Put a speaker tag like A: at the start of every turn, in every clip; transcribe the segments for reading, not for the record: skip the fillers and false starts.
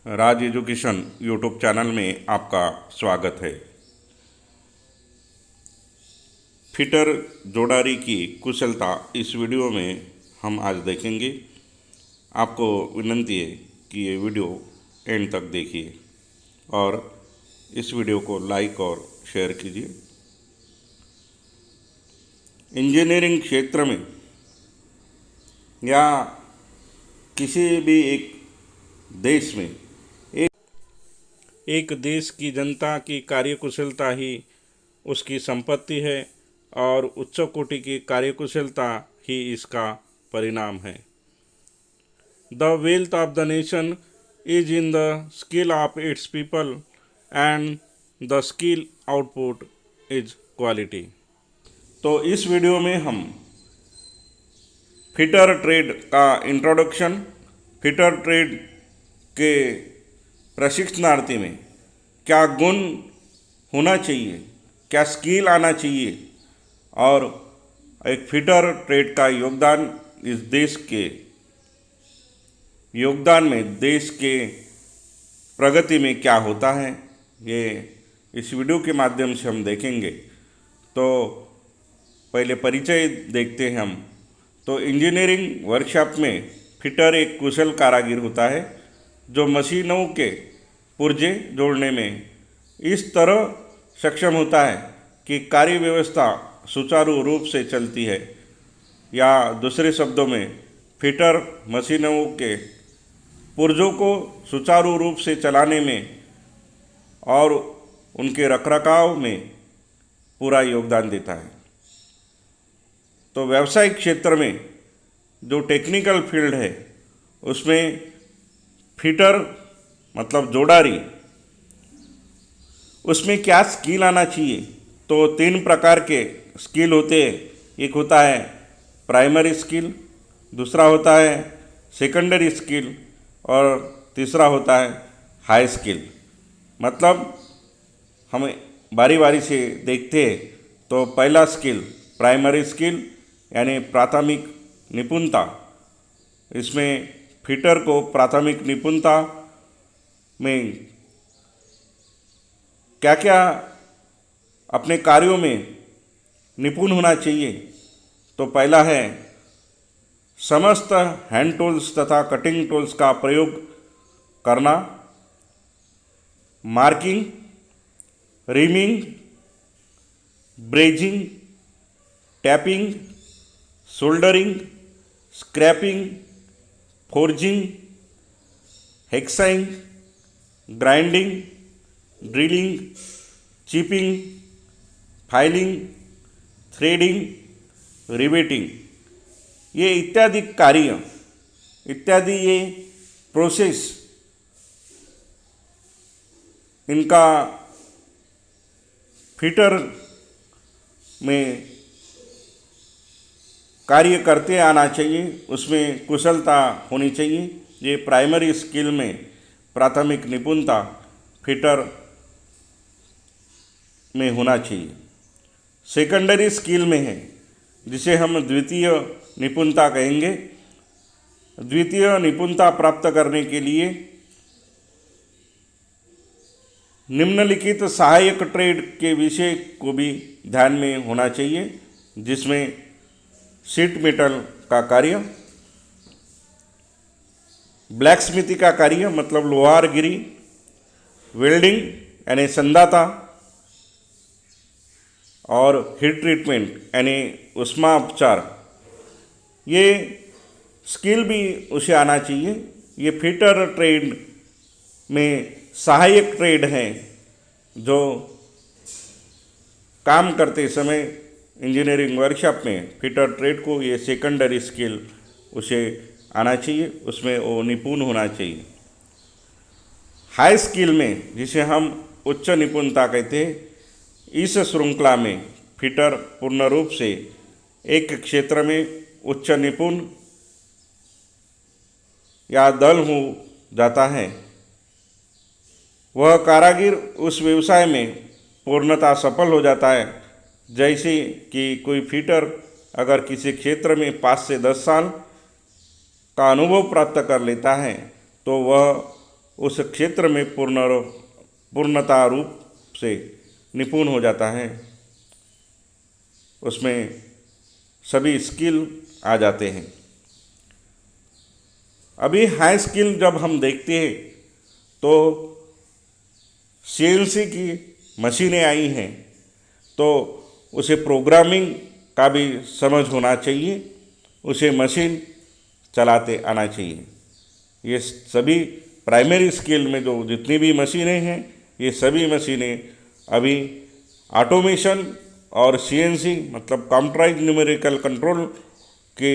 A: राज education YouTube channel में आपका स्वागत है। फिटर जोड़ारी की कुशलता इस वीडियो में हम आज देखेंगे। आपको विनंती है कि ये वीडियो एंड तक देखिए और इस वीडियो को लाइक और शेयर कीजिए। इंजीनियरिंग क्षेत्र में या किसी भी एक देश में एक देश की जनता की कार्यकुशलता ही उसकी संपत्ति है और उच्च कोटि की कार्यकुशलता ही इसका परिणाम है। The wealth of the nation is in the skill of its people and the skill output is quality. तो इस वीडियो में हम फिटर ट्रेड का इंट्रोडक्शन, फिटर ट्रेड के प्रशिक्षणार्थी में क्या गुण होना चाहिए, क्या स्किल आना चाहिए और एक फिटर ट्रेड का योगदान इस देश के योगदान में देश के प्रगति में क्या होता है, ये इस वीडियो के माध्यम से हम देखेंगे। तो पहले परिचय देखते हैं हम। तो इंजीनियरिंग वर्कशॉप में फिटर एक कुशल कारीगर होता है जो मशीनों के पुर्जे जोड़ने में इस तरह सक्षम होता है कि कार्य व्यवस्था सुचारू रूप से चलती है, या दूसरे शब्दों में फिटर मशीनों के पुर्जों को सुचारू रूप से चलाने में और उनके रखरखाव में पूरा योगदान देता है। तो व्यावसायिक क्षेत्र में जो टेक्निकल फील्ड है उसमें फिटर मतलब जोड़ारी, उसमें क्या स्किल आना चाहिए। तो 3 प्रकार के स्किल होते हैं। एक होता है प्राइमरी स्किल, दूसरा होता है सेकेंडरी स्किल और तीसरा होता है हाई स्किल। मतलब हम बारी बारी से देखते हैं। तो पहला स्किल प्राइमरी स्किल यानी प्राथमिक निपुणता। इसमें फिटर को प्राथमिक निपुणता में क्या क्या अपने कार्यों में निपुण होना चाहिए। तो पहला है समस्त हैंड टूल्स तथा कटिंग टूल्स का प्रयोग करना, marking, reaming, brazing, tapping, soldering, scraping, forging, hacksawing, grinding, drilling, chipping, filing, threading, riveting, ये इत्यादि कार्य इत्यादि ये प्रोसेस इनका फिटर में कार्य करते आना चाहिए, उसमें कुशलता होनी चाहिए। ये प्राइमरी स्किल में प्राथमिक निपुणता फिटर में होना चाहिए। सेकेंडरी स्किल में है जिसे हम द्वितीय निपुणता कहेंगे। द्वितीय निपुणता प्राप्त करने के लिए निम्नलिखित सहायक ट्रेड के विषय को भी ध्यान में होना चाहिए, जिसमें शीट मेटल का कार्य, ब्लैक स्मिथी का कार्य मतलब लोहारगिरी, वेल्डिंग यानी संदाता और हीट ट्रीटमेंट यानी उष्मा उपचार, ये स्किल भी उसे आना चाहिए। ये फिटर ट्रेड में सहायक ट्रेड हैं जो काम करते समय इंजीनियरिंग वर्कशॉप में फिटर ट्रेड को ये सेकेंडरी स्किल उसे आना चाहिए, उसमें वो निपुण होना चाहिए। हाई स्किल में जिसे हम उच्च निपुणता कहते हैं, इस श्रृंखला में फिटर पूर्ण रूप से एक क्षेत्र में उच्च निपुण या दल हो जाता है। वह कारीगर उस व्यवसाय में पूर्णतः सफल हो जाता है। जैसे कि कोई फिटर अगर किसी क्षेत्र में 5 से 10 साल का अनुभव प्राप्त कर लेता है तो वह उस क्षेत्र में पूर्णता रूप से निपुण हो जाता है, उसमें सभी स्किल आ जाते हैं। अभी हाई स्किल जब हम देखते हैं तो CNC की मशीनें आई हैं, तो उसे प्रोग्रामिंग का भी समझ होना चाहिए, उसे मशीन चलाते आना चाहिए। ये सभी प्राइमरी स्किल में जो जितनी भी मशीनें हैं, ये सभी मशीनें अभी ऑटोमेशन और CNC मतलब कंप्यूटराइज न्यूमेरिकल कंट्रोल के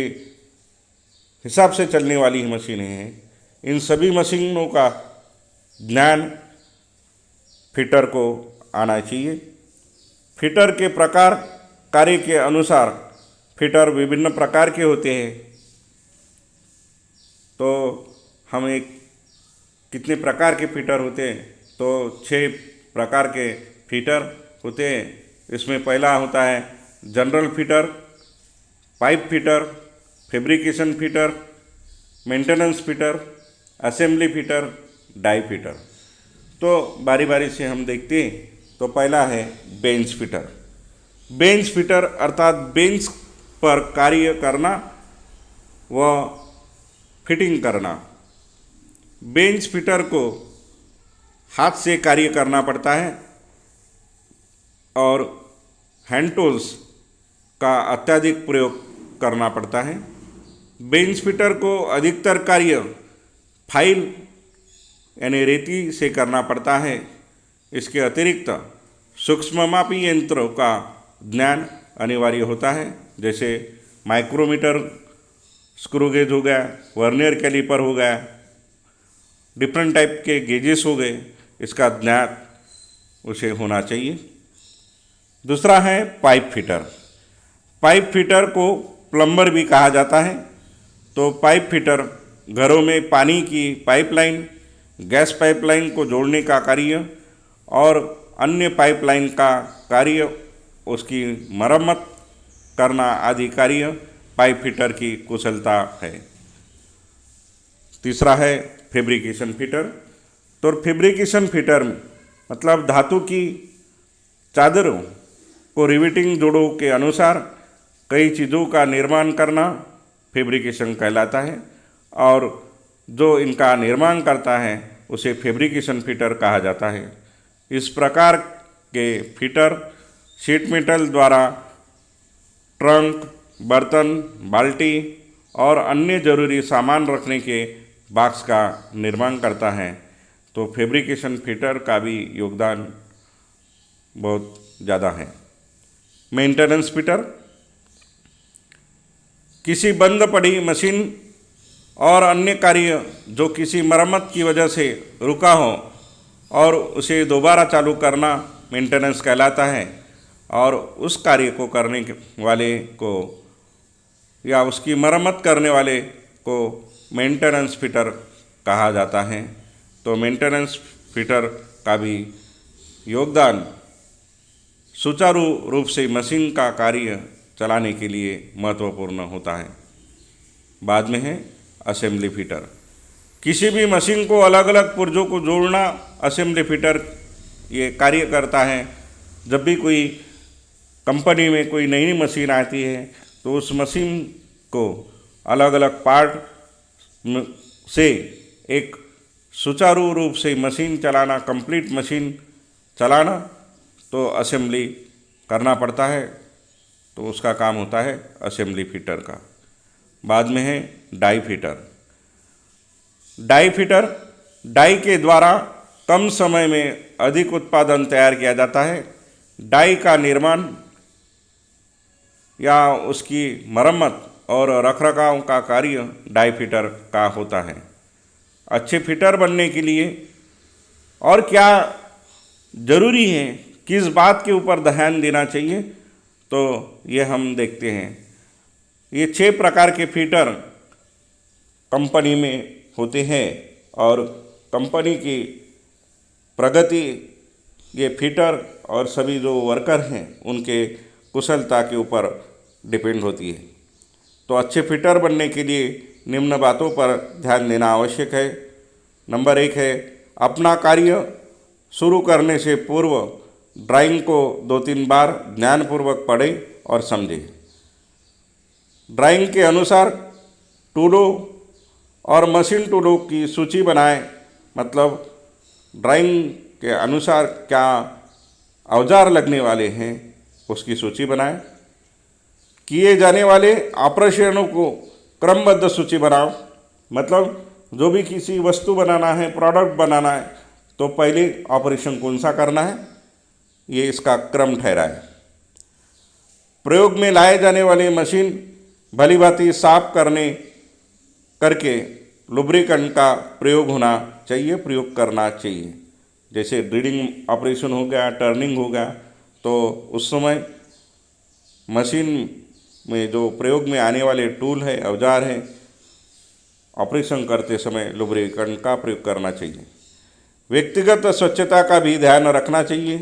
A: हिसाब से चलने वाली मशीनें हैं। इन सभी मशीनों का ज्ञान फिटर को आना चाहिए। फिटर के प्रकार कार्य के अनुसार फिटर विभिन्न प्रकार के होते हैं, तो हम कितने प्रकार के फिटर होते हैं, तो 6 प्रकार के फिटर होते हैं। इसमें पहला होता है general fitter, pipe fitter, fabrication fitter, maintenance fitter, assembly fitter, die fitter. तो बारी बारी से हम देखते हैं। तो पहला है बेंच फिटर। बेंच फिटर अर्थात बेंच पर कार्य करना व फिटिंग करना। बेंच फिटर को हाथ से कार्य करना पड़ता है और हैंड टूल्स का अत्यधिक प्रयोग करना पड़ता है। बेंच फिटर को अधिकतर कार्य फाइल यानी रेती से करना पड़ता है। इसके अतिरिक्त सूक्ष्ममापी यंत्रों का ज्ञान अनिवार्य होता है, जैसे माइक्रोमीटर, स्क्रू गेज हो गया, वर्नियर कैलिपर हो गया, डिफरेंट टाइप के गेजेस हो गए, इसका ज्ञान उसे होना चाहिए। दूसरा है पाइप फिटर। पाइप फिटर को प्लम्बर भी कहा जाता है। तो पाइप फिटर घरों में पानी की पाइपलाइन, गैस पाइपलाइन को जोड़ने का कार्य और अन्य पाइपलाइन का कार्य, उसकी मरम्मत करना आदि कार्य पाइप फिटर की कुशलता है। तीसरा है फैब्रिकेशन फिटर। तो फैब्रिकेशन फिटर मतलब धातु की चादरों को रिवेटिंग जोड़ों के अनुसार कई चीज़ों का निर्माण करना फैब्रिकेशन कहलाता है, और जो इनका निर्माण करता है उसे फैब्रिकेशन फिटर कहा जाता है। इस प्रकार के फिटर शीट मेटल द्वारा ट्रंक, बर्तन, बाल्टी और अन्य जरूरी सामान रखने के बॉक्स का निर्माण करता है। तो फैब्रिकेशन फिटर का भी योगदान बहुत ज़्यादा है। मेंटेनेंस फिटर किसी बंद पड़ी मशीन और अन्य कार्य जो किसी मरम्मत की वजह से रुका हो और उसे दोबारा चालू करना मेंटेनेंस कहलाता है, और उस कार्य को करने वाले को या उसकी मरम्मत करने वाले को मेंटेनेंस फिटर कहा जाता है। तो मेंटेनेंस फिटर का भी योगदान सुचारू रूप से मशीन का कार्य चलाने के लिए महत्वपूर्ण होता है। बाद में है असेंबली फिटर। किसी भी मशीन को अलग अलग पुर्जों को जोड़ना असेंबली फिटर ये कार्य करता है। जब भी कोई कंपनी में कोई नई मशीन आती है तो उस मशीन को अलग अलग पार्ट से एक सुचारू रूप से मशीन चलाना, कंप्लीट मशीन चलाना, तो असेंबली करना पड़ता है। तो उसका काम होता है असेंबली फिटर का। बाद में है die fitter. Die fitter die के द्वारा कम समय में अधिक उत्पादन तैयार किया जाता है। डाई का निर्माण या उसकी मरम्मत और रखरखाव का कार्य डाई फिटर का होता है। अच्छे फिटर बनने के लिए और क्या ज़रूरी है, किस बात के ऊपर ध्यान देना चाहिए, तो ये हम देखते हैं। ये 6 प्रकार के फिटर कंपनी में होते हैं और कंपनी की प्रगति ये फिटर और सभी जो वर्कर हैं उनके कुशलता के ऊपर डिपेंड होती है। तो अच्छे फिटर बनने के लिए निम्न बातों पर ध्यान देना आवश्यक है। नंबर 1 है, अपना कार्य शुरू करने से पूर्व ड्राइंग को 2-3 बार ध्यानपूर्वक पढ़ें और समझें। ड्राइंग के अनुसार टूडो और मशीन टूडो की सूची बनाएं, मतलब ड्राइंग के अनुसार क्या औजार लगने वाले हैं उसकी सूची बनाएं। किए जाने वाले ऑपरेशनों को क्रमबद्ध सूची बनाओ, मतलब जो भी किसी वस्तु बनाना है, प्रोडक्ट बनाना है, तो पहले ऑपरेशन कौन सा करना है ये इसका क्रम ठहराए। प्रयोग में लाए जाने वाले मशीन भलीभांति साफ करके लुब्रिकेंट का प्रयोग होना चाहिए, प्रयोग करना चाहिए। जैसे ड्रिलिंग ऑपरेशन हो गया, टर्निंग हो गया, तो उस समय मशीन में जो प्रयोग में आने वाले टूल है, औजार है, ऑपरेशन करते समय लुब्रिकेंट का प्रयोग करना चाहिए। व्यक्तिगत स्वच्छता का भी ध्यान रखना चाहिए।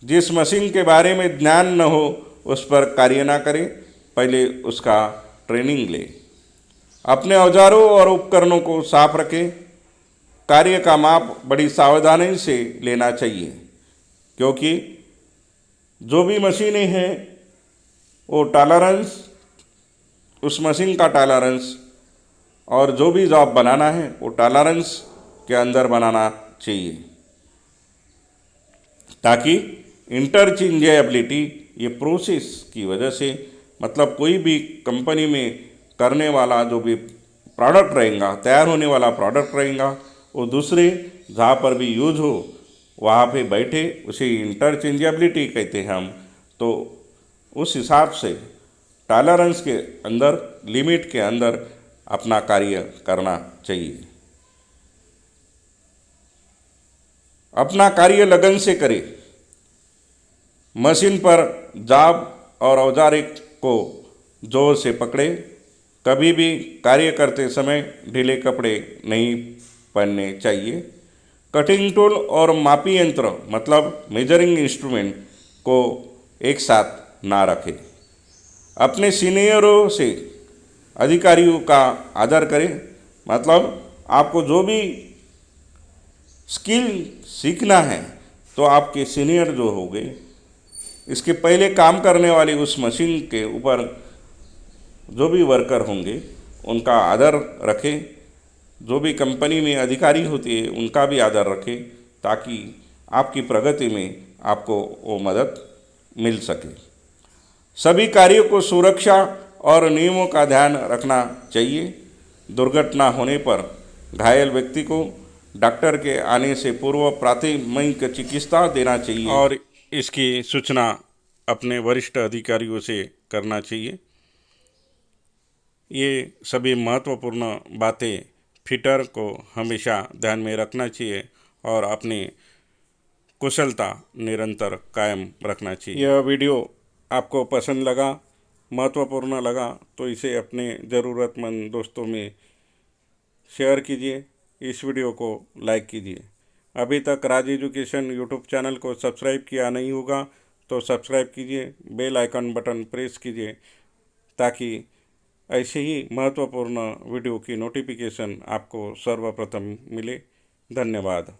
A: जिस मशीन के बारे में ज्ञान न हो उस पर कार्य ना करें, पहले उसका ट्रेनिंग लें। अपने औजारों और उपकरणों को साफ रखें। कार्य का माप बड़ी सावधानी से लेना चाहिए, क्योंकि जो भी मशीनें हैं वो टॉलरेंस, उस मशीन का टॉलरेंस और जो भी जॉब बनाना है वो टॉलरेंस के अंदर बनाना चाहिए, ताकि इंटरचेंजेबिलिटी ये प्रोसेस की वजह से, मतलब कोई भी कंपनी में करने वाला जो भी प्रोडक्ट रहेगा, तैयार होने वाला प्रोडक्ट रहेगा, वो दूसरे जहाँ पर भी यूज हो वहाँ पे बैठे, उसे इंटरचेंजेबिलिटी कहते हैं हम। तो उस हिसाब से टॉलरेंस के अंदर, लिमिट के अंदर अपना कार्य करना चाहिए। अपना कार्य लगन से करें। मशीन पर जाब और औजार को जोर से पकड़े। कभी भी कार्य करते समय ढीले कपड़े नहीं पहनने चाहिए। कटिंग टूल और मापी यंत्र, मतलब मेजरिंग इंस्ट्रूमेंट को एक साथ ना रखें। अपने सीनियरों से, अधिकारियों का आदर करें, मतलब आपको जो भी स्किल सीखना है तो आपके सीनियर जो होंगे, इसके पहले काम करने वाली उस मशीन के ऊपर जो भी वर्कर होंगे उनका आदर रखें। जो भी कंपनी में अधिकारी होती है उनका भी आदर रखें, ताकि आपकी प्रगति में आपको वो मदद मिल सके। सभी कार्यों को सुरक्षा और नियमों का ध्यान रखना चाहिए। दुर्घटना होने पर घायल व्यक्ति को डॉक्टर के आने से पूर्व प्राथमिक चिकित्सा देना चाहिए और इसकी सूचना अपने वरिष्ठ अधिकारियों से करना चाहिए। ये सभी महत्वपूर्ण बातें फिटर को हमेशा ध्यान में रखना चाहिए और अपनी कुशलता निरंतर कायम रखना चाहिए। यह वीडियो आपको पसंद लगा, महत्वपूर्ण लगा, तो इसे अपने ज़रूरतमंद दोस्तों में शेयर कीजिए। इस वीडियो को लाइक कीजिए। अभी तक राज एजुकेशन यूट्यूब चैनल को सब्सक्राइब किया नहीं होगा तो सब्सक्राइब कीजिए, बेल आइकन बटन प्रेस कीजिए, ताकि ऐसे ही महत्वपूर्ण वीडियो की नोटिफिकेशन आपको सर्वप्रथम मिले। धन्यवाद।